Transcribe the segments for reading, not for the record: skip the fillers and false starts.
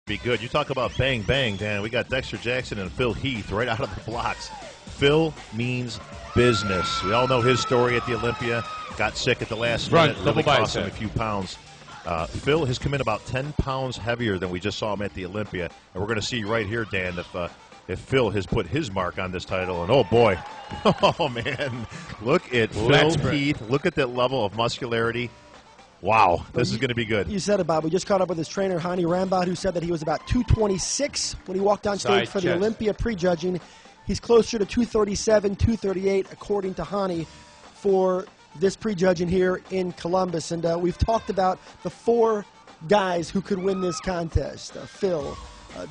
Be good. You talk about bang, bang, Dan. We got Dexter Jackson and Phil Heath right out of the blocks. Phil means business. We all know his story at the Olympia. Got sick at the last minute. Really cost him a few pounds. Phil has come in about 10 pounds heavier than we just saw him at the Olympia. And we're going to see right here, Dan, if Phil has put his mark on this title. And, oh, boy. Oh, man. Look at Phil Heath. Look at that level of muscularity. Wow, this is going to be good. You said it, Bob. We just caught up with his trainer, Hani Rambat, who said that he was about 226 when he walked on stage for the Olympia prejudging. He's closer to 237, 238, according to Hani, for this prejudging here in Columbus. And we've talked about the 4 guys who could win this contest, Phil,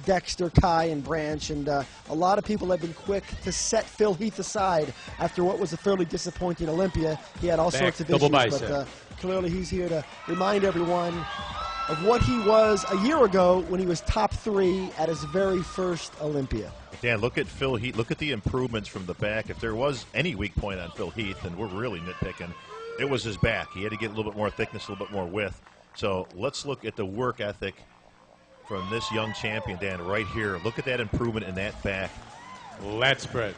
Dexter, Kai, and Branch. And a lot of people have been quick to set Phil Heath aside after what was a fairly disappointing Olympia. He had all sorts of issues, but clearly he's here to remind everyone of what he was a year ago when he was top 3 at his very first Olympia. Dan, look at Phil Heath. Look at the improvements from the back. If there was any weak point on Phil Heath, and we're really nitpicking, it was his back. He had to get a little bit more thickness, a little bit more width. So let's look at the work ethic from this young champion, Dan, right here. Look at that improvement in that back. Lat spread.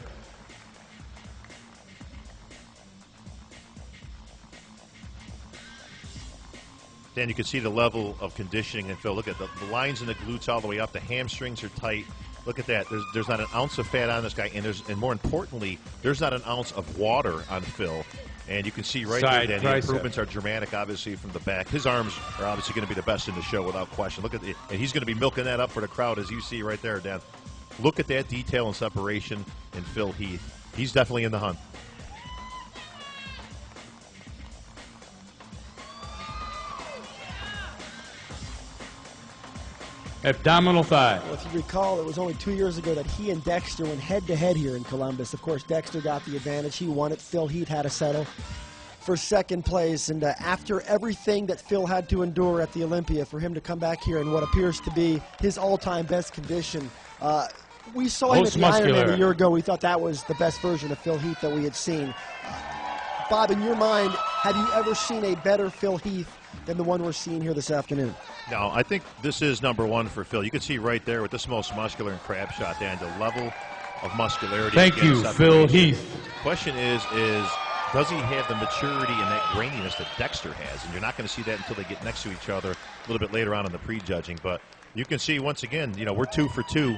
Dan, you can see the level of conditioning in Phil. Look at the lines in the glutes all the way up. The hamstrings are tight. Look at that. There's not an ounce of fat on this guy, and more importantly, there's not an ounce of water on Phil. And you can see right there, Dan, the improvements are dramatic, obviously, from the back. His arms are obviously going to be the best in the show without question. Look at and he's going to be milking that up for the crowd, as you see right there, Dan. Look at that detail and separation in Phil Heath. He's definitely in the hunt. Abdominal thigh. Well, if you recall, it was only 2 years ago that he and Dexter went head-to-head here in Columbus. Of course, Dexter got the advantage. He won it. Phil Heath had to settle for second place. And after everything that Phil had to endure at the Olympia, for him to come back here in what appears to be his all-time best condition, we saw him at the Ironman a year ago. We thought that was the best version of Phil Heath that we had seen. Bob, in your mind, have you ever seen a better Phil Heath than the one we're seeing here this afternoon? No, I think this is #1 for Phil. You can see right there with this most muscular and crab shot, Dan, the level of muscularity. Thank you, Phil Heath. Question is does he have the maturity and that graininess that Dexter has? And you're not going to see that until they get next to each other a little bit later on in the prejudging. But you can see, once again, we're 2 for 2.